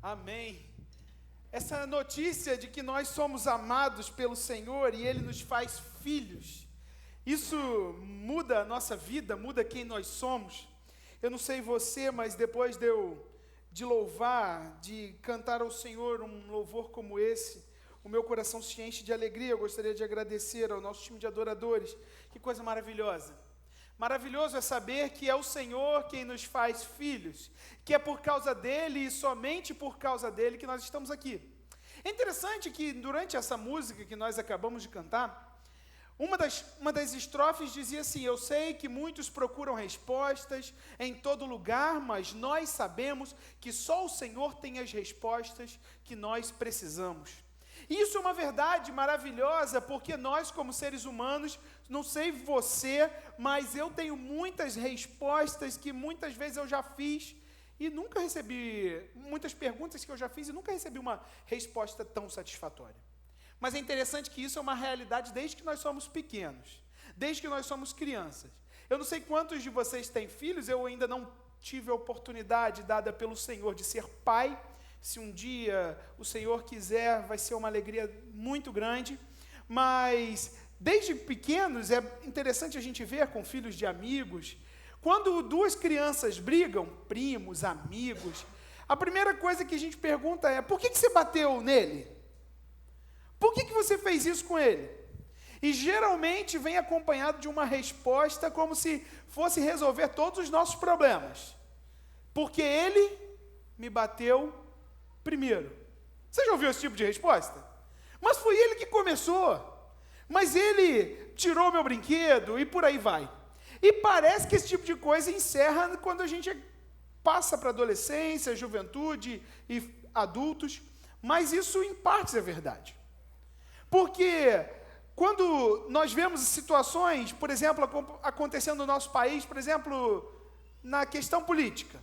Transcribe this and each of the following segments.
Amém. Essa notícia de que nós somos amados pelo Senhor e Ele nos faz filhos, isso muda a nossa vida, muda quem nós somos. Eu não sei você, mas depois de louvar, de cantar ao Senhor um louvor como esse, o meu coração se enche de alegria. Eu gostaria de agradecer ao nosso time de adoradores. Que coisa maravilhosa. Maravilhoso é saber que é o Senhor quem nos faz filhos, que é por causa dEle e somente por causa dEle que nós estamos aqui. É interessante que durante essa música que nós acabamos de cantar, uma das estrofes dizia assim: eu sei que muitos procuram respostas em todo lugar, mas nós sabemos que só o Senhor tem as respostas que nós precisamos. E isso é uma verdade maravilhosa, porque nós, como seres humanos, não sei você, mas eu tenho muitas respostas que muitas vezes eu já fiz e nunca recebi, muitas perguntas que eu já fiz e nunca recebi uma resposta tão satisfatória. Mas é interessante que isso é uma realidade desde que nós somos pequenos, desde que nós somos crianças. Eu não sei quantos de vocês têm filhos, eu ainda não tive a oportunidade dada pelo Senhor de ser pai. Se um dia o Senhor quiser, vai ser uma alegria muito grande. Mas desde pequenos é interessante a gente ver com filhos de amigos, quando duas crianças brigam, primos, amigos, a primeira coisa que a gente pergunta é: por que você bateu nele? Por que você fez isso com ele? E geralmente vem acompanhado de uma resposta como se fosse resolver todos os nossos problemas. Porque ele me bateu primeiro. Você já ouviu esse tipo de resposta? Mas foi ele que começou. Mas ele tirou meu brinquedo e por aí vai. E parece que esse tipo de coisa encerra quando a gente passa para a adolescência, juventude e adultos. Mas isso em partes é verdade. Porque quando nós vemos situações, por exemplo, acontecendo no nosso país, por exemplo, na questão política,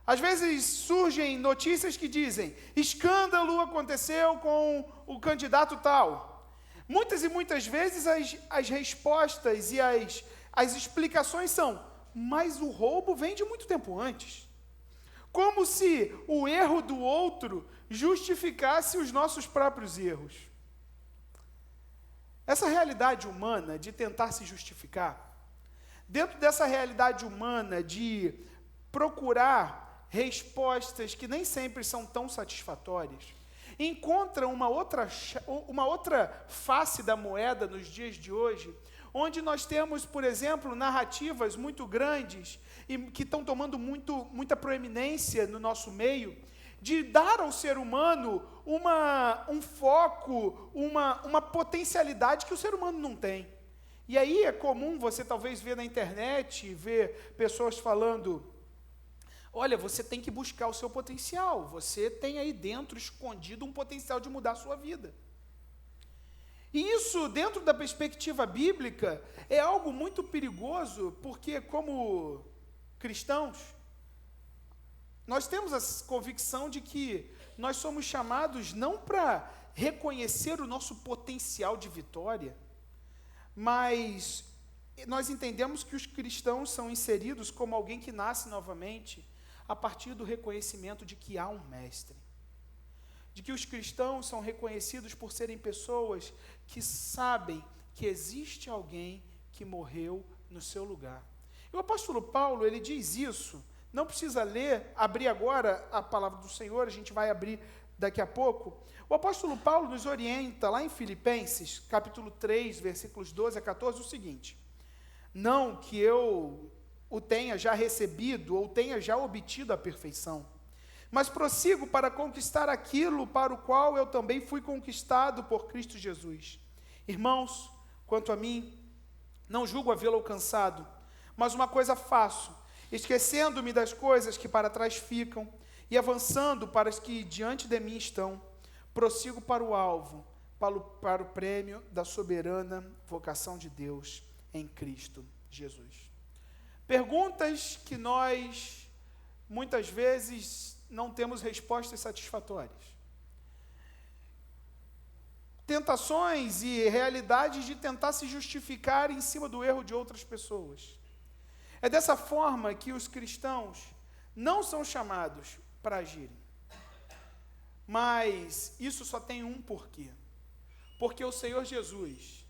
às vezes surgem notícias que dizem: escândalo aconteceu com o candidato tal. Muitas e muitas vezes as respostas e as explicações são: mas o roubo vem de muito tempo antes. Como se o erro do outro justificasse os nossos próprios erros. Essa realidade humana de tentar se justificar, dentro dessa realidade humana de procurar respostas que nem sempre são tão satisfatórias, encontra uma outra face da moeda nos dias de hoje, onde nós temos, por exemplo, narrativas muito grandes e que estão tomando muita proeminência no nosso meio, de dar ao ser humano um foco, uma potencialidade que o ser humano não tem. E aí é comum você talvez ver na internet, ver pessoas falando: olha, você tem que buscar o seu potencial, você tem aí dentro escondido um potencial de mudar a sua vida. E isso, dentro da perspectiva bíblica, é algo muito perigoso, porque como cristãos, nós temos a convicção de que nós somos chamados não para reconhecer o nosso potencial de vitória, mas nós entendemos que os cristãos são inseridos como alguém que nasce novamente a partir do reconhecimento de que há um mestre. De que os cristãos são reconhecidos por serem pessoas que sabem que existe alguém que morreu no seu lugar. E o apóstolo Paulo, ele diz isso, não precisa abrir agora a palavra do Senhor, a gente vai abrir daqui a pouco. O apóstolo Paulo nos orienta lá em Filipenses, capítulo 3, versículos 12 a 14, o seguinte: não que eu o tenha já recebido ou tenha já obtido a perfeição, mas prossigo para conquistar aquilo para o qual eu também fui conquistado por Cristo Jesus. Irmãos, quanto a mim, não julgo havê-lo alcançado, mas uma coisa faço, esquecendo-me das coisas que para trás ficam e avançando para as que diante de mim estão, prossigo para o alvo, para o prêmio da soberana vocação de Deus em Cristo Jesus. Perguntas que nós, muitas vezes, não temos respostas satisfatórias. Tentações e realidades de tentar se justificar em cima do erro de outras pessoas. É dessa forma que os cristãos não são chamados para agirem. Mas isso só tem um porquê. Porque o Senhor Jesus,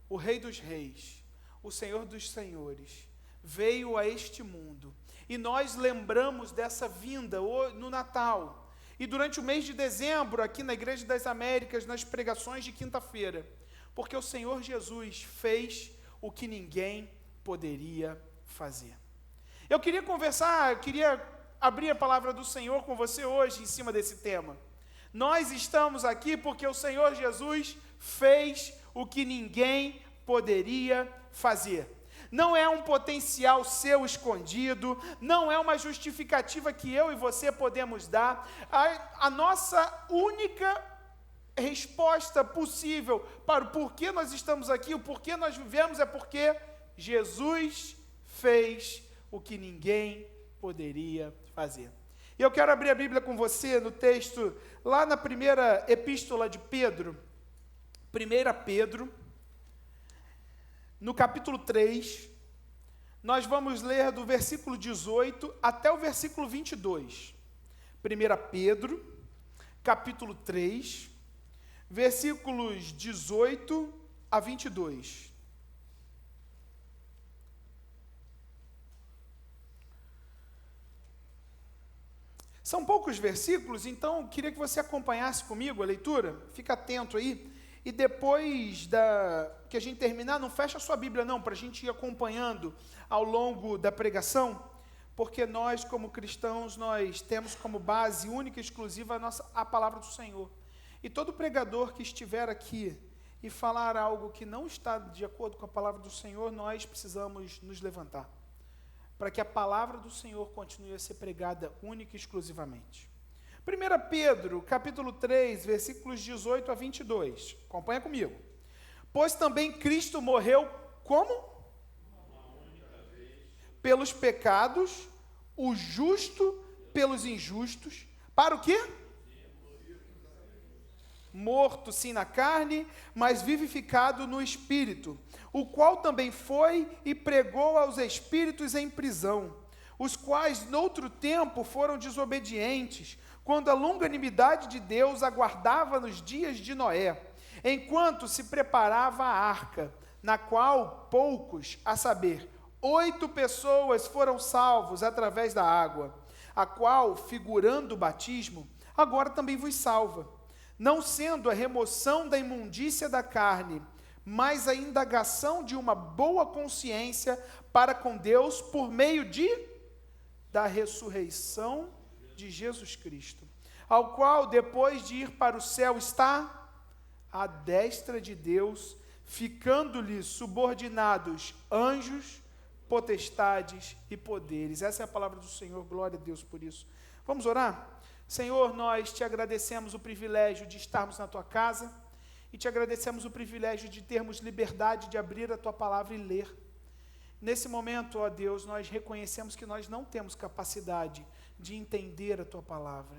o Rei dos Reis, o Senhor dos Senhores, veio a este mundo. E nós lembramos dessa vinda no Natal. E durante o mês de dezembro, aqui na Igreja das Américas, nas pregações de quinta-feira. Porque o Senhor Jesus fez o que ninguém poderia fazer. Eu queria abrir a palavra do Senhor com você hoje em cima desse tema. Nós estamos aqui porque o Senhor Jesus fez o que ninguém poderia fazer. Não é um potencial seu escondido, não é uma justificativa que eu e você podemos dar. A nossa única resposta possível para o porquê nós estamos aqui, o porquê nós vivemos, é porque Jesus fez o que ninguém poderia fazer. E eu quero abrir a Bíblia com você no texto, lá na primeira epístola de Pedro, 1 Pedro, no capítulo 3, nós vamos ler do versículo 18 até o versículo 22. 1 Pedro, capítulo 3, versículos 18 a 22. São poucos versículos, então queria que você acompanhasse comigo a leitura. Fica atento aí. E depois que a gente terminar, não fecha a sua Bíblia não, para a gente ir acompanhando ao longo da pregação, porque nós, como cristãos, nós temos como base única e exclusiva a palavra do Senhor. E todo pregador que estiver aqui e falar algo que não está de acordo com a palavra do Senhor, nós precisamos nos levantar, para que a palavra do Senhor continue a ser pregada única e exclusivamente. 1 Pedro, capítulo 3, versículos 18 a 22. Acompanha comigo. Pois também Cristo morreu como? Pelos pecados, o justo pelos injustos. Para o quê? Morto sim na carne, mas vivificado no espírito, o qual também foi e pregou aos espíritos em prisão, os quais noutro tempo foram desobedientes, quando a longanimidade de Deus aguardava nos dias de Noé, enquanto se preparava a arca, na qual poucos, a saber, 8 pessoas foram salvos através da água, a qual, figurando o batismo, agora também vos salva, não sendo a remoção da imundícia da carne, mas a indagação de uma boa consciência para com Deus por meio da ressurreição de Jesus Cristo, ao qual, depois de ir para o céu, está à destra de Deus, ficando-lhe subordinados anjos, potestades e poderes. Essa é a palavra do Senhor, glória a Deus por isso. Vamos orar? Senhor, nós te agradecemos o privilégio de estarmos na tua casa e te agradecemos o privilégio de termos liberdade de abrir a tua palavra e ler. Nesse momento, ó Deus, nós reconhecemos que nós não temos capacidade de entender a tua palavra,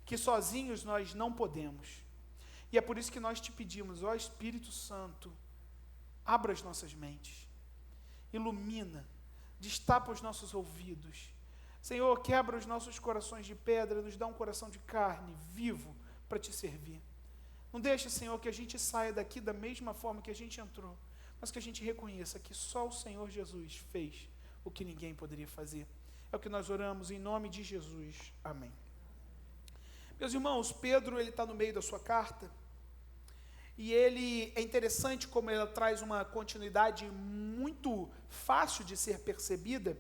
que sozinhos nós não podemos. E é por isso que nós te pedimos, ó Espírito Santo, abra as nossas mentes, ilumina, destapa os nossos ouvidos. Senhor, quebra os nossos corações de pedra, nos dá um coração de carne, vivo, para te servir. Não deixa, Senhor, que a gente saia daqui da mesma forma que a gente entrou, mas que a gente reconheça que só o Senhor Jesus fez o que ninguém poderia fazer. É o que nós oramos em nome de Jesus. Amém. Meus irmãos, Pedro, ele está no meio da sua carta, e ele, é interessante como ela traz uma continuidade muito fácil de ser percebida.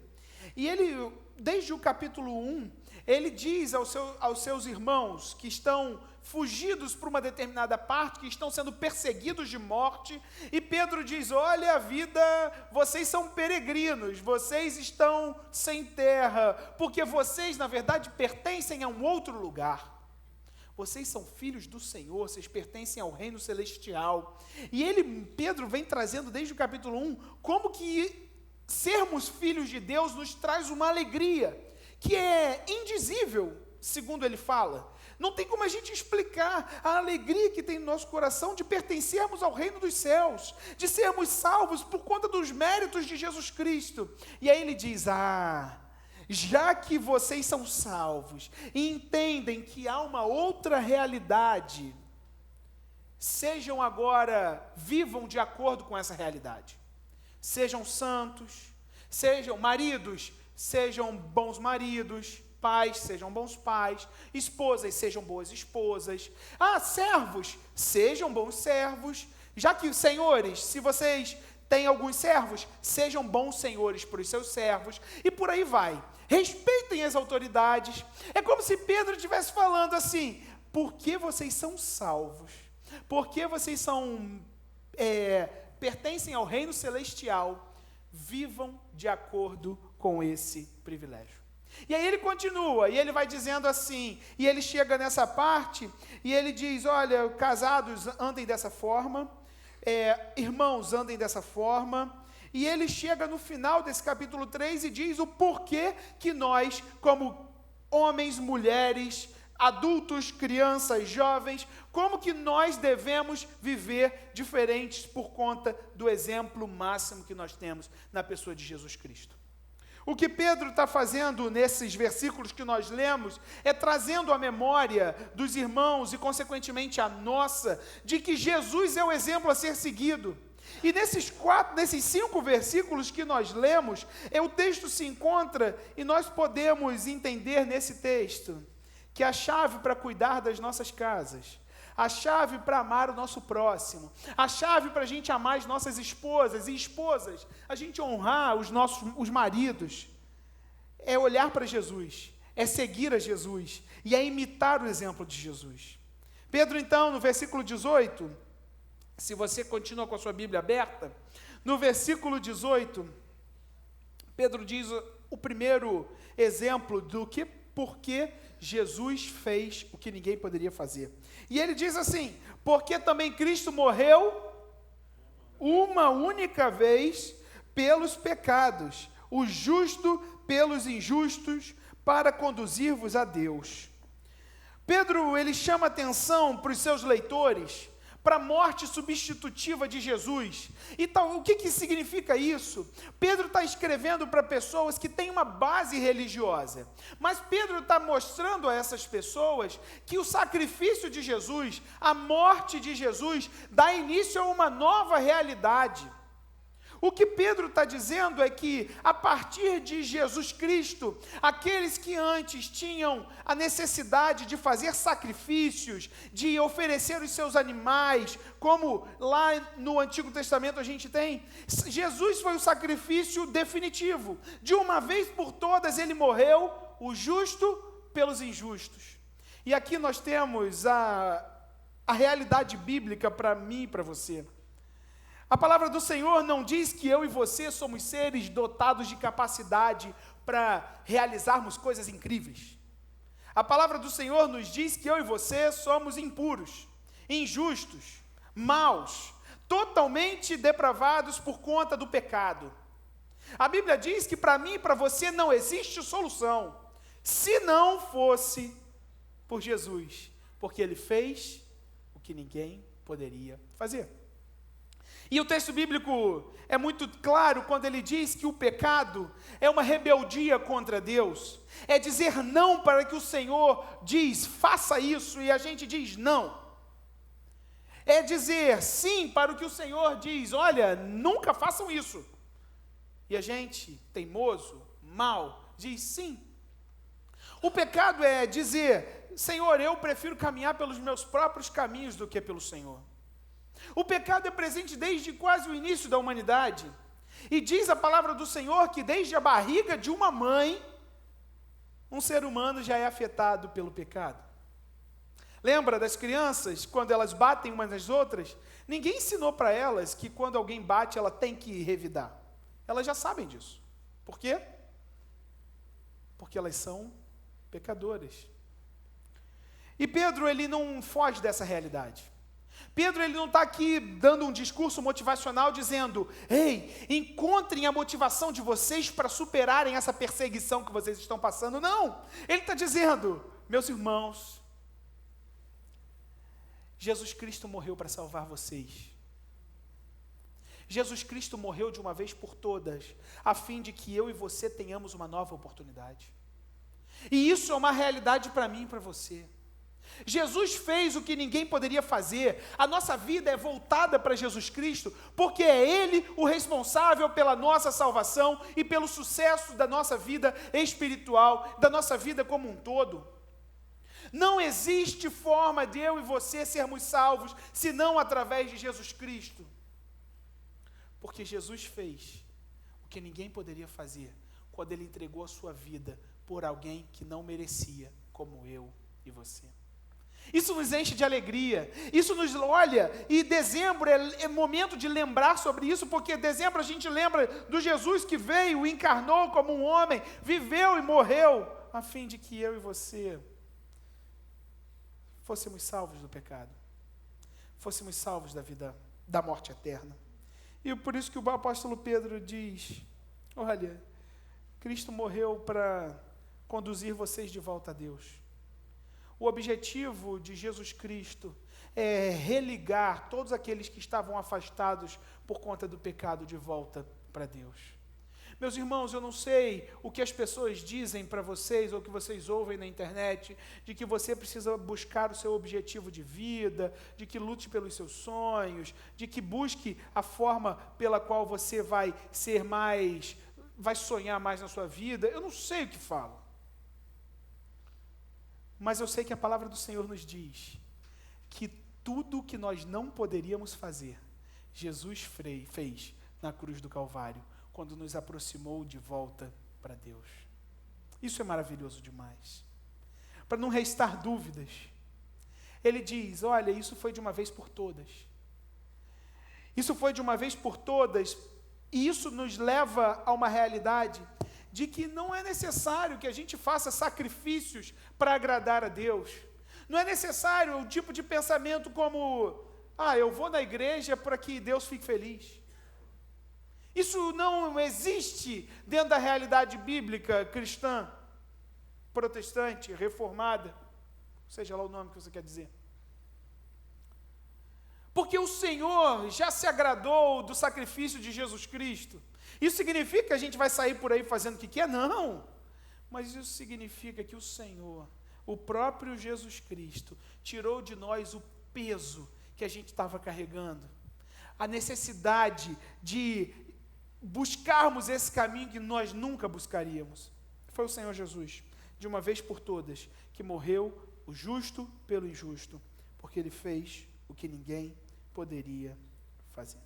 E ele, desde o capítulo 1, ele diz aos seus irmãos que estão fugidos para uma determinada parte, que estão sendo perseguidos de morte, e Pedro diz, olha a vida, vocês são peregrinos, vocês estão sem terra, porque vocês, na verdade, pertencem a um outro lugar. Vocês são filhos do Senhor, vocês pertencem ao reino celestial. E Pedro vem trazendo desde o capítulo 1, como que sermos filhos de Deus nos traz uma alegria, que é indizível, segundo ele fala. Não tem como a gente explicar a alegria que tem no nosso coração de pertencermos ao reino dos céus, de sermos salvos por conta dos méritos de Jesus Cristo. E aí ele diz, já que vocês são salvos e entendem que há uma outra realidade, sejam agora, vivam de acordo com essa realidade. Sejam santos, sejam maridos, sejam bons maridos, pais, sejam bons pais, esposas, sejam boas esposas. Servos, sejam bons servos. Já que, senhores, se vocês têm alguns servos, sejam bons senhores para os seus servos, e por aí vai. Respeitem as autoridades. É como se Pedro estivesse falando assim: porque vocês são salvos, porque vocês pertencem ao reino celestial, vivam de acordo com esse privilégio. E aí ele continua, e ele vai dizendo assim, e ele chega nessa parte, e ele diz: olha, casados andem dessa forma, irmãos andem dessa forma, e ele chega no final desse capítulo 3 e diz o porquê que nós, como homens, mulheres, adultos, crianças, jovens, como que nós devemos viver diferentes por conta do exemplo máximo que nós temos na pessoa de Jesus Cristo. O que Pedro está fazendo nesses versículos que nós lemos é trazendo a memória dos irmãos e, consequentemente, a nossa, de que Jesus é o exemplo a ser seguido. E nesses 5 versículos que nós lemos, o texto se encontra e nós podemos entender nesse texto que a chave para cuidar das nossas casas, a chave para amar o nosso próximo, a chave para a gente amar as nossas esposas, e esposas, a gente honrar os maridos, é olhar para Jesus, é seguir a Jesus, e é imitar o exemplo de Jesus. Pedro, então, no versículo 18, se você continua com a sua Bíblia aberta, no versículo 18, Pedro diz o primeiro exemplo do que, porque Jesus fez o que ninguém poderia fazer. E ele diz assim: porque também Cristo morreu uma única vez pelos pecados, o justo pelos injustos, para conduzir-vos a Deus. Pedro, ele chama atenção para os seus leitores para a morte substitutiva de Jesus. Então, o que significa isso? Pedro está escrevendo para pessoas que têm uma base religiosa, mas Pedro está mostrando a essas pessoas que o sacrifício de Jesus, a morte de Jesus, dá início a uma nova realidade. O que Pedro está dizendo é que, a partir de Jesus Cristo, aqueles que antes tinham a necessidade de fazer sacrifícios, de oferecer os seus animais, como lá no Antigo Testamento a gente tem, Jesus foi o sacrifício definitivo. De uma vez por todas ele morreu, o justo pelos injustos. E aqui nós temos a realidade bíblica para mim e para você. A palavra do Senhor não diz que eu e você somos seres dotados de capacidade para realizarmos coisas incríveis. A palavra do Senhor nos diz que eu e você somos impuros, injustos, maus, totalmente depravados por conta do pecado. A Bíblia diz que para mim e para você não existe solução, se não fosse por Jesus, porque Ele fez o que ninguém poderia fazer. E o texto bíblico é muito claro quando ele diz que o pecado é uma rebeldia contra Deus. É dizer não para que o Senhor diz, faça isso, e a gente diz não. É dizer sim para o que o Senhor diz, olha, nunca façam isso. E a gente, teimoso, mau, diz sim. O pecado é dizer, Senhor, eu prefiro caminhar pelos meus próprios caminhos do que pelo Senhor. O pecado é presente desde quase o início da humanidade. E diz a palavra do Senhor que desde a barriga de uma mãe, um ser humano já é afetado pelo pecado. Lembra das crianças, quando elas batem umas nas outras? Ninguém ensinou para elas que quando alguém bate, ela tem que revidar. Elas já sabem disso. Por quê? Porque elas são pecadoras. E Pedro, ele não foge dessa realidade. Pedro, ele não está aqui dando um discurso motivacional dizendo, ei, encontrem a motivação de vocês para superarem essa perseguição que vocês estão passando. Não, ele está dizendo, meus irmãos, Jesus Cristo morreu para salvar vocês. Jesus Cristo morreu de uma vez por todas, a fim de que eu e você tenhamos uma nova oportunidade. E isso é uma realidade para mim e para você. Jesus fez o que ninguém poderia fazer. A nossa vida é voltada para Jesus Cristo, porque é Ele o responsável pela nossa salvação e pelo sucesso da nossa vida espiritual, da nossa vida como um todo. Não existe forma de eu e você sermos salvos, senão através de Jesus Cristo. Porque Jesus fez o que ninguém poderia fazer, quando Ele entregou a sua vida por alguém que não merecia, como eu e você. Isso nos enche de alegria, isso nos olha, e dezembro é momento de lembrar sobre isso, porque dezembro a gente lembra do Jesus que veio, encarnou como um homem, viveu e morreu, a fim de que eu e você fôssemos salvos do pecado, fôssemos salvos da vida, da morte eterna. E por isso que o apóstolo Pedro diz, olha, Cristo morreu para conduzir vocês de volta a Deus. O objetivo de Jesus Cristo é religar todos aqueles que estavam afastados por conta do pecado de volta para Deus. Meus irmãos, eu não sei o que as pessoas dizem para vocês, ou que vocês ouvem na internet, de que você precisa buscar o seu objetivo de vida, de que lute pelos seus sonhos, de que busque a forma pela qual você vai sonhar mais na sua vida. Eu não sei o que falam. Mas eu sei que a palavra do Senhor nos diz que tudo o que nós não poderíamos fazer, Jesus fez na cruz do Calvário, quando nos aproximou de volta para Deus. Isso é maravilhoso demais. Para não restar dúvidas, Ele diz, olha, isso foi de uma vez por todas. Isso foi de uma vez por todas, e isso nos leva a uma realidade de que não é necessário que a gente faça sacrifícios para agradar a Deus. Não é necessário um tipo de pensamento como, eu vou na igreja para que Deus fique feliz. Isso não existe dentro da realidade bíblica cristã, protestante, reformada, seja lá o nome que você quer dizer. Porque o Senhor já se agradou do sacrifício de Jesus Cristo. Isso significa que a gente vai sair por aí fazendo o que quer? Não. Mas isso significa que o Senhor, o próprio Jesus Cristo, tirou de nós o peso que a gente estava carregando. A necessidade de buscarmos esse caminho que nós nunca buscaríamos. Foi o Senhor Jesus, de uma vez por todas, que morreu o justo pelo injusto, porque Ele fez o que ninguém poderia fazer.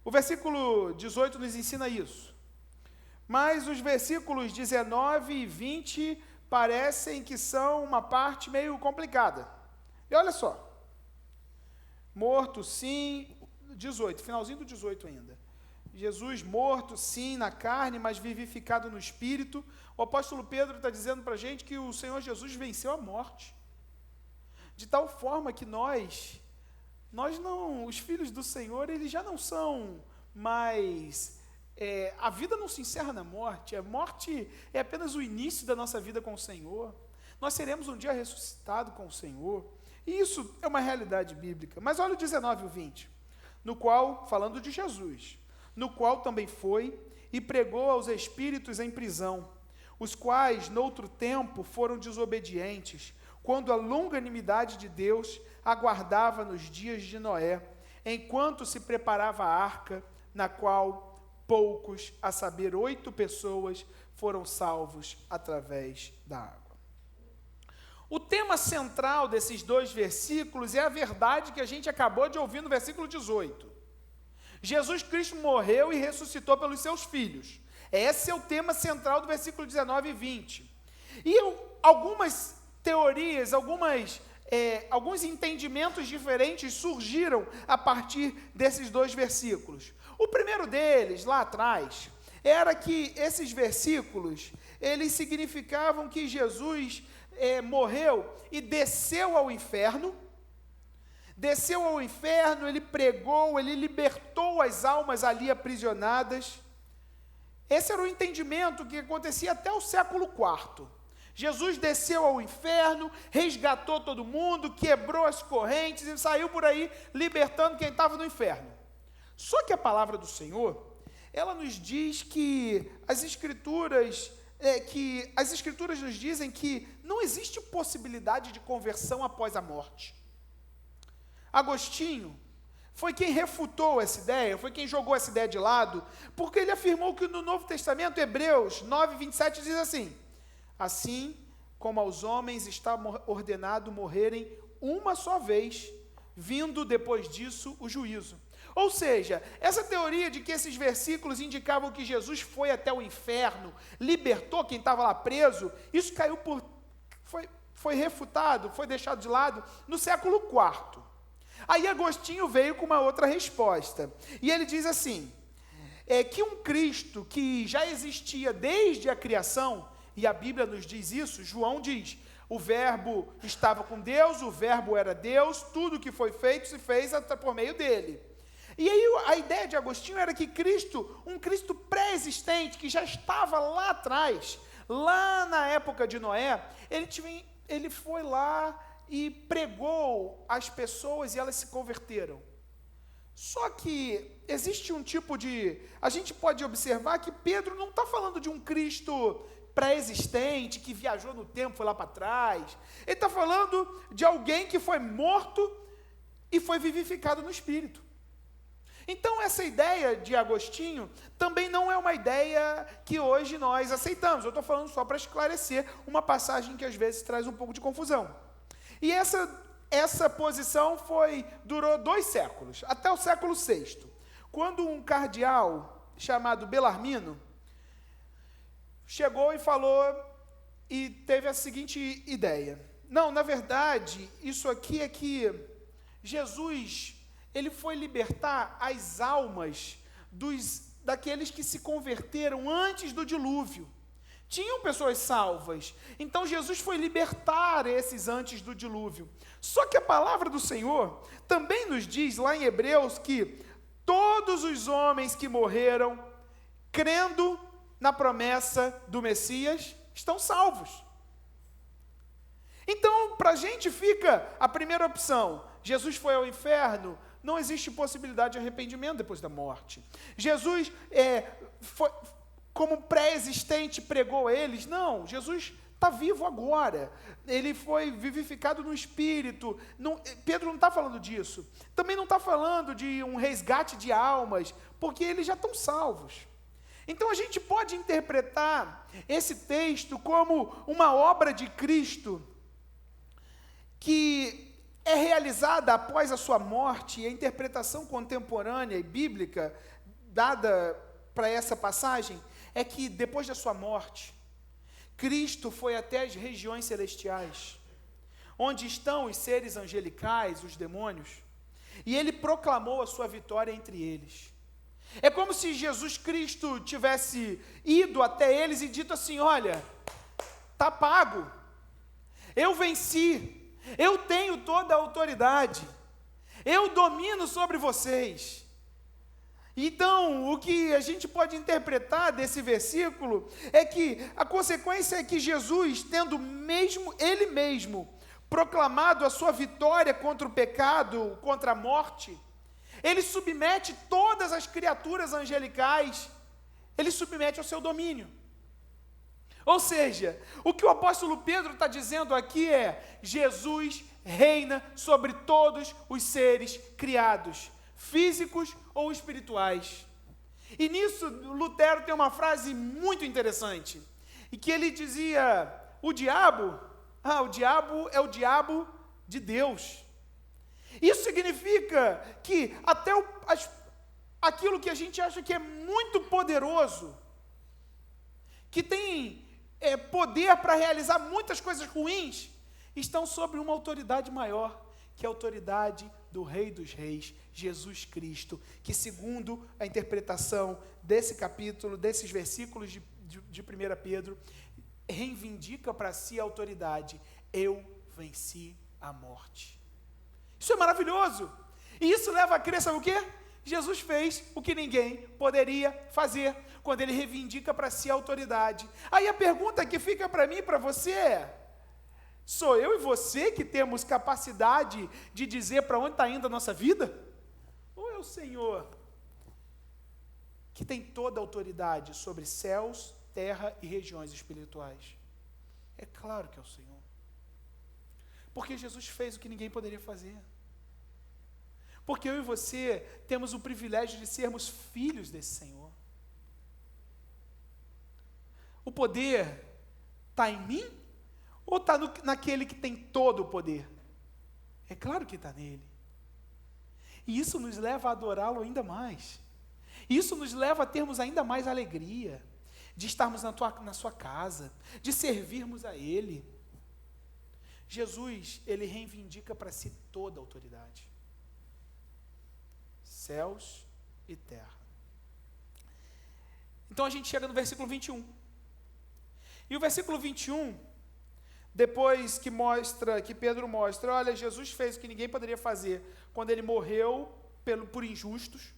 O versículo 18 nos ensina isso. Mas os versículos 19 e 20 parecem que são uma parte meio complicada. E olha só. Morto, sim, 18, finalzinho do 18 ainda. Jesus morto, sim, na carne, mas vivificado no Espírito. O apóstolo Pedro está dizendo para a gente que o Senhor Jesus venceu a morte. De tal forma que nós não, os filhos do Senhor, eles já não são mais, a vida não se encerra na morte, a morte é apenas o início da nossa vida com o Senhor. Nós seremos um dia ressuscitados com o Senhor, e isso é uma realidade bíblica. Mas olha o 19 e o 20, no qual, falando de Jesus, no qual também foi e pregou aos espíritos em prisão, os quais, noutro tempo, foram desobedientes, quando a longanimidade de Deus aguardava nos dias de Noé, enquanto se preparava a arca, na qual poucos, a saber, 8 pessoas, foram salvos através da água. O tema central desses 2 versículos é a verdade que a gente acabou de ouvir no versículo 18. Jesus Cristo morreu e ressuscitou pelos seus filhos. Esse é o tema central do versículo 19 e 20. E algumas teorias, alguns entendimentos diferentes surgiram a partir desses 2 versículos. O primeiro deles, lá atrás, era que esses versículos, eles significavam que Jesus morreu e desceu ao inferno, ele pregou, ele libertou as almas ali aprisionadas. Esse era o entendimento que acontecia até o século IV. Jesus desceu ao inferno, resgatou todo mundo, quebrou as correntes e saiu por aí libertando quem estava no inferno. Só que a palavra do Senhor, ela nos diz que as Escrituras nos dizem que não existe possibilidade de conversão após a morte. Agostinho foi quem refutou essa ideia, foi quem jogou essa ideia de lado, porque ele afirmou que no Novo Testamento, Hebreus 9, 27, diz assim: assim como aos homens está ordenado morrerem uma só vez, vindo depois disso o juízo. Ou seja, essa teoria de que esses versículos indicavam que Jesus foi até o inferno, libertou quem estava lá preso, isso foi refutado, foi deixado de lado no século IV. Aí Agostinho veio com uma outra resposta. E ele diz assim, que um Cristo que já existia desde a criação, e a Bíblia nos diz isso, João diz, o verbo estava com Deus, o verbo era Deus, tudo que foi feito se fez por meio dele. E aí a ideia de Agostinho era que Cristo, um Cristo pré-existente, que já estava lá atrás, lá na época de Noé, ele foi lá e pregou às pessoas e elas se converteram. Só que existe um tipo de... A gente pode observar que Pedro não está falando de um Cristo pré-existente, que viajou no tempo, foi lá para trás. Ele está falando de alguém que foi morto e foi vivificado no Espírito. Então, essa ideia de Agostinho também não é uma ideia que hoje nós aceitamos. Eu estou falando só para esclarecer uma passagem que às vezes traz um pouco de confusão. E essa posição durou 2 séculos, até o século VI, quando um cardeal chamado Belarmino chegou e falou, e teve a seguinte ideia. Não, na verdade, isso aqui é que Jesus, ele foi libertar as almas daqueles que se converteram antes do dilúvio. Tinham pessoas salvas. Então Jesus foi libertar esses antes do dilúvio. Só que a palavra do Senhor também nos diz lá em Hebreus que todos os homens que morreram crendo na promessa do Messias estão salvos. Então, para a gente fica a primeira opção: Jesus foi ao inferno, não existe possibilidade de arrependimento depois da morte. Jesus como pré-existente pregou a eles. Não, Jesus está vivo agora. Ele foi vivificado no Espírito. Pedro não está falando disso. Também não está falando de um resgate de almas, porque eles já estão salvos. Então a gente pode interpretar esse texto como uma obra de Cristo que é realizada após a sua morte, e a interpretação contemporânea e bíblica dada para essa passagem é que depois da sua morte, Cristo foi até as regiões celestiais, onde estão os seres angelicais, os demônios, e ele proclamou a sua vitória entre eles. É como se Jesus Cristo tivesse ido até eles e dito assim: olha, está pago, eu venci, eu tenho toda a autoridade, eu domino sobre vocês. Então, o que a gente pode interpretar desse versículo é que a consequência é que Jesus, tendo ele mesmo proclamado a sua vitória contra o pecado, contra a morte, ele submete todas as criaturas angelicais, ele submete ao seu domínio. Ou seja, o que o apóstolo Pedro está dizendo aqui é: Jesus reina sobre todos os seres criados, físicos ou espirituais. E nisso, Lutero tem uma frase muito interessante, e que ele dizia: o diabo é o diabo de Deus. Isso significa que até aquilo que a gente acha que é muito poderoso, que tem poder para realizar muitas coisas ruins, estão sob uma autoridade maior, que é a autoridade do Rei dos Reis, Jesus Cristo, que segundo a interpretação desse capítulo, desses versículos de 1 Pedro, reivindica para si a autoridade: eu venci a morte. Isso é maravilhoso, e isso leva a crer, sabe o quê? Jesus fez o que ninguém poderia fazer, quando ele reivindica para si a autoridade. Aí a pergunta que fica para mim e para você é: sou eu e você que temos capacidade de dizer para onde está indo a nossa vida? Ou é o Senhor que tem toda a autoridade sobre céus, terra e regiões espirituais? É claro que é o Senhor. Porque Jesus fez o que ninguém poderia fazer. Porque eu e você temos o privilégio de sermos filhos desse Senhor. O poder está em mim ou está naquele que tem todo o poder? É claro que está nele. E isso nos leva a adorá-lo ainda mais. Isso nos leva a termos ainda mais alegria de estarmos na sua casa, de servirmos a Ele. Jesus, Ele reivindica para si toda a autoridade. Céus e terra. Então a gente chega no versículo 21. E o versículo 21, depois que Pedro mostra, olha, Jesus fez o que ninguém poderia fazer quando ele morreu por injustos,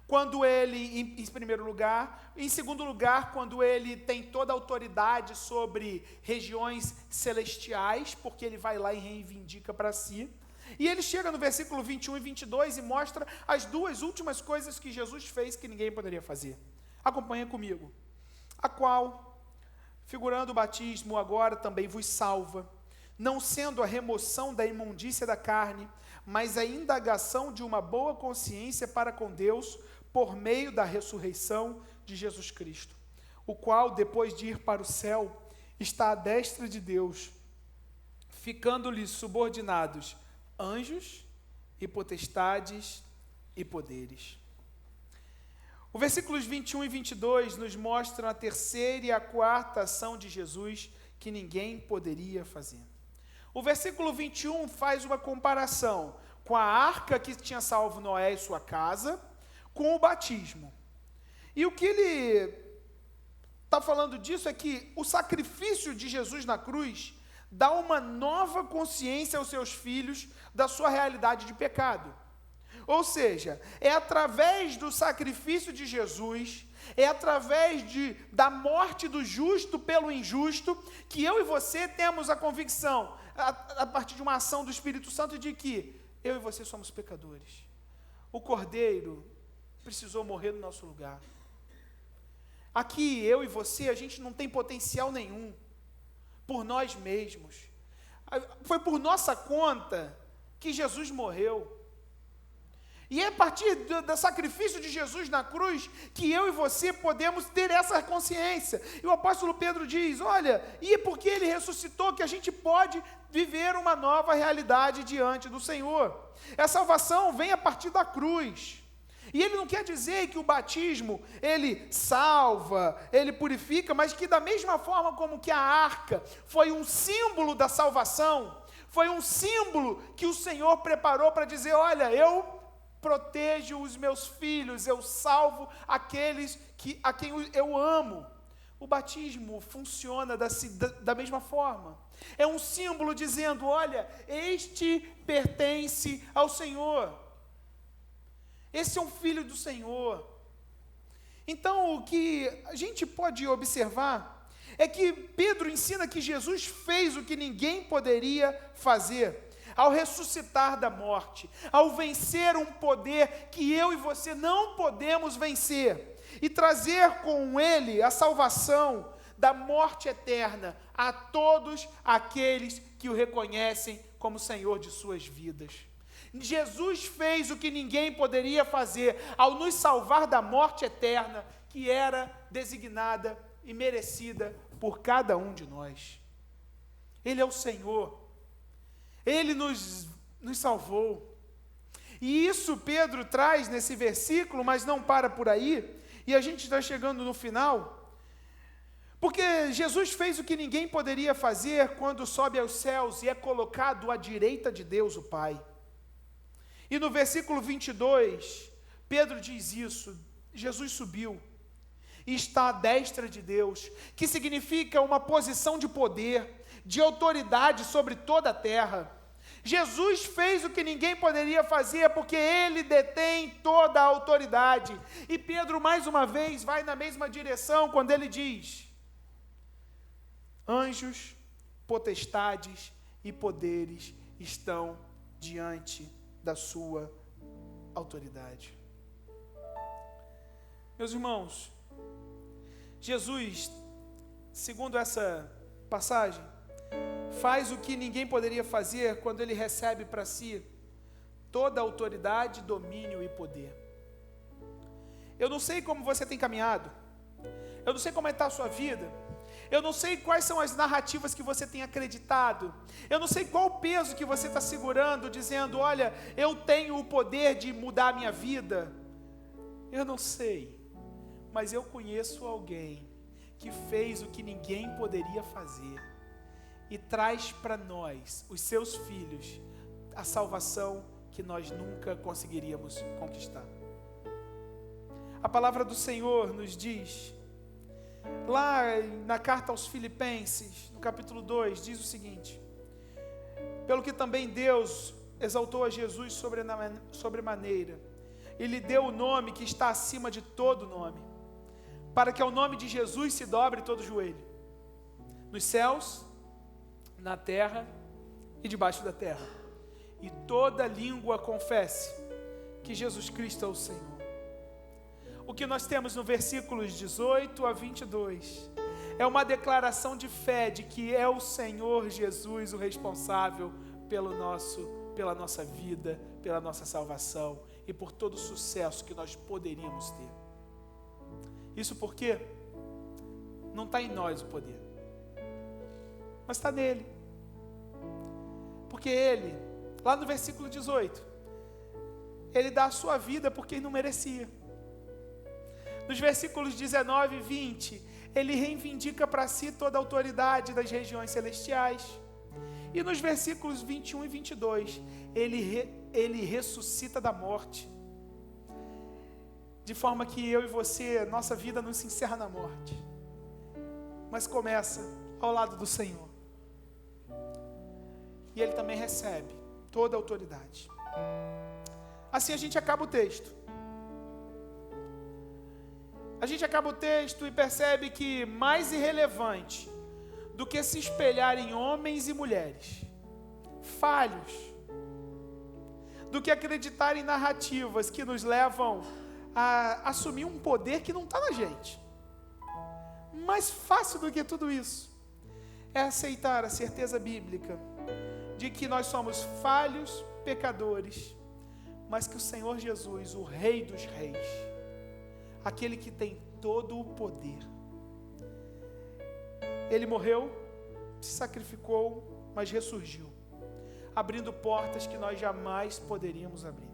quando ele, em primeiro lugar, em segundo lugar, quando ele tem toda a autoridade sobre regiões celestiais, porque ele vai lá e reivindica para si. E ele chega no versículo 21 e 22 e mostra as duas últimas coisas que Jesus fez que ninguém poderia fazer. Acompanha comigo. A qual, figurando o batismo, agora também vos salva, não sendo a remoção da imundícia da carne, mas a indagação de uma boa consciência para com Deus, por meio da ressurreição de Jesus Cristo, o qual, depois de ir para o céu, está à destra de Deus, ficando-lhe subordinados anjos e potestades e poderes. Os versículos 21 e 22 nos mostram a terceira e a quarta ação de Jesus que ninguém poderia fazer. O versículo 21 faz uma comparação com a arca que tinha salvo Noé e sua casa, com o batismo. E o que ele está falando disso é que o sacrifício de Jesus na cruz dá uma nova consciência aos seus filhos da sua realidade de pecado. Ou seja, é através do sacrifício de Jesus, é através da morte do justo pelo injusto, que eu e você temos a convicção, a partir de uma ação do Espírito Santo, de que eu e você somos pecadores. O Cordeiro precisou morrer no nosso lugar. Aqui, eu e você, a gente não tem potencial nenhum, por nós mesmos. Foi por nossa conta que Jesus morreu. E é a partir do sacrifício de Jesus na cruz que eu e você podemos ter essa consciência. E o apóstolo Pedro diz, olha, e é porque ele ressuscitou que a gente pode viver uma nova realidade diante do Senhor. A salvação vem a partir da cruz. E ele não quer dizer que o batismo, ele salva, ele purifica, mas que da mesma forma como que a arca foi um símbolo da salvação, foi um símbolo que o Senhor preparou para dizer, olha, eu protejo os meus filhos, eu salvo aqueles a quem eu amo. O batismo funciona da mesma forma. É um símbolo dizendo, olha, este pertence ao Senhor. Esse é um filho do Senhor. Então, o que a gente pode observar é que Pedro ensina que Jesus fez o que ninguém poderia fazer, ao ressuscitar da morte, ao vencer um poder que eu e você não podemos vencer, e trazer com ele a salvação da morte eterna a todos aqueles que o reconhecem como Senhor de suas vidas. Jesus fez o que ninguém poderia fazer ao nos salvar da morte eterna que era designada e merecida por cada um de nós. Ele é o Senhor. Ele nos salvou. E isso Pedro traz nesse versículo, mas não para por aí, e a gente está chegando no final, porque Jesus fez o que ninguém poderia fazer quando sobe aos céus e é colocado à direita de Deus, o Pai. E no versículo 22, Pedro diz isso, Jesus subiu e está à destra de Deus, que significa uma posição de poder, de autoridade sobre toda a terra. Jesus fez o que ninguém poderia fazer, porque Ele detém toda a autoridade. E Pedro, mais uma vez, vai na mesma direção, quando ele diz, anjos, potestades e poderes estão diante da sua autoridade. Meus irmãos, Jesus, segundo essa passagem, faz o que ninguém poderia fazer quando ele recebe para si toda a autoridade, domínio e poder. Eu não sei como você tem caminhado, eu não sei como está a sua vida, eu não sei quais são as narrativas que você tem acreditado, eu não sei qual o peso que você está segurando, dizendo, olha, eu tenho o poder de mudar a minha vida. Eu não sei, mas eu conheço alguém que fez o que ninguém poderia fazer e traz para nós, os seus filhos, a salvação que nós nunca conseguiríamos conquistar. A palavra do Senhor nos diz, lá na carta aos Filipenses, no capítulo 2, diz o seguinte: pelo que também Deus exaltou a Jesus sobremaneira, e lhe deu o nome que está acima de todo nome, para que ao nome de Jesus se dobre todo joelho, nos céus, na terra e debaixo da terra, e toda língua confesse que Jesus Cristo é o Senhor. O que nós temos no versículos 18 a 22 é uma declaração de fé de que é o Senhor Jesus o responsável pela nossa vida, pela nossa salvação e por todo o sucesso que nós poderíamos ter. Isso porque não está em nós o poder, mas está nele. Porque ele, lá no versículo 18, ele dá a sua vida por quem não merecia. Nos versículos 19 e 20, ele reivindica para si toda a autoridade das regiões celestiais. E nos versículos 21 e 22, ele ressuscita da morte. De forma que eu e você, nossa vida não se encerra na morte, mas começa ao lado do Senhor. E ele também recebe toda a autoridade. Assim a gente acaba o texto. A gente acaba o texto e percebe que mais irrelevante do que se espelhar em homens e mulheres falhos, do que acreditar em narrativas que nos levam a assumir um poder que não está na gente. Mais fácil do que tudo isso é aceitar a certeza bíblica de que nós somos falhos, pecadores, mas que o Senhor Jesus, o Rei dos Reis, aquele que tem todo o poder, ele morreu, se sacrificou, mas ressurgiu, abrindo portas que nós jamais poderíamos abrir.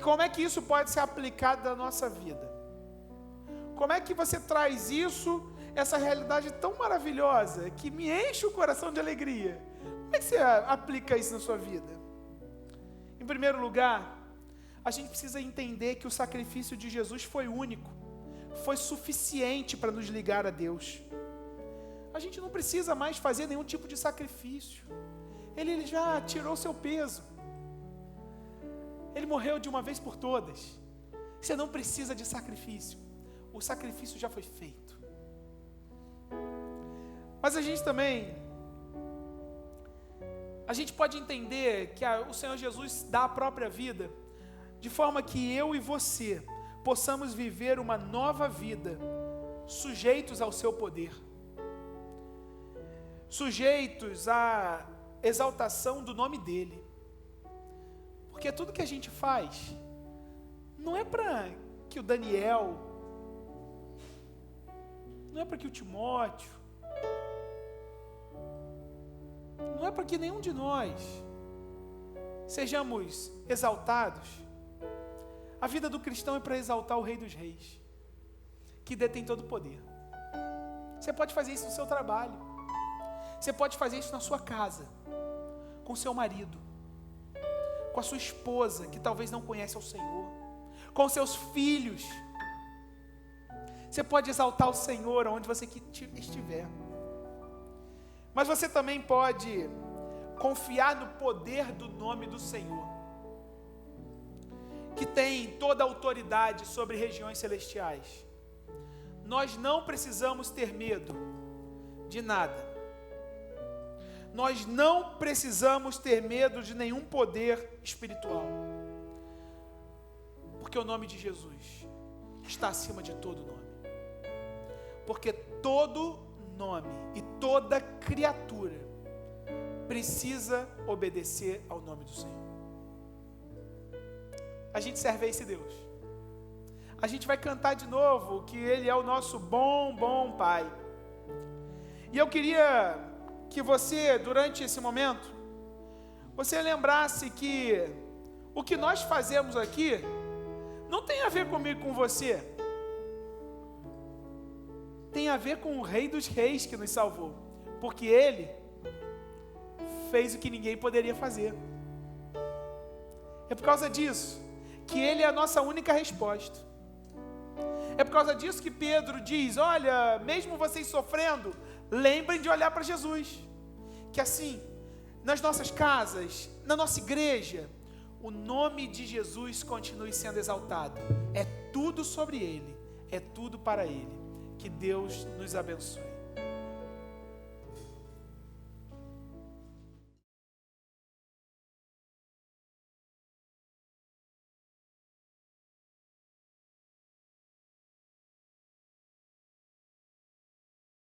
Como é que isso pode ser aplicado na nossa vida? Como é que você traz isso, essa realidade tão maravilhosa, que me enche o coração de alegria? Como é que você aplica isso na sua vida? Em primeiro lugar, a gente precisa entender que o sacrifício de Jesus foi único, foi suficiente para nos ligar a Deus. A gente não precisa mais fazer nenhum tipo de sacrifício. Ele já tirou seu peso. Ele morreu de uma vez por todas. Você não precisa de sacrifício. O sacrifício já foi feito. Mas a gente pode entender que o Senhor Jesus dá a própria vida, de forma que eu e você possamos viver uma nova vida, sujeitos ao seu poder, sujeitos à exaltação do nome dEle. Porque tudo que a gente faz, não é para que o Daniel, não é para que o Timóteo, não é para que nenhum de nós sejamos exaltados. A vida do cristão é para exaltar o Rei dos Reis, que detém todo o poder. Você pode fazer isso no seu trabalho, você pode fazer isso na sua casa, com seu marido, com a sua esposa, que talvez não conhece ao Senhor, com seus filhos. Você pode exaltar o Senhor onde você estiver. Mas você também pode confiar no poder do nome do Senhor, que tem toda a autoridade sobre regiões celestiais. Nós não precisamos ter medo de nada. Nós não precisamos ter medo de nenhum poder espiritual. Porque o nome de Jesus está acima de todo nome. Porque todo nome e toda criatura precisa obedecer ao nome do Senhor. A gente serve a esse Deus. A gente vai cantar de novo que Ele é o nosso bom Pai. E eu queria que você, durante esse momento, você lembrasse que o que nós fazemos aqui não tem a ver comigo e com você. Tem a ver com o Rei dos Reis que nos salvou. Porque Ele fez o que ninguém poderia fazer. É por causa disso que Ele é a nossa única resposta. É por causa disso que Pedro diz, olha, mesmo vocês sofrendo, lembrem de olhar para Jesus. Que assim, nas nossas casas, na nossa igreja, o nome de Jesus continue sendo exaltado. É tudo sobre Ele, é tudo para Ele. Que Deus nos abençoe.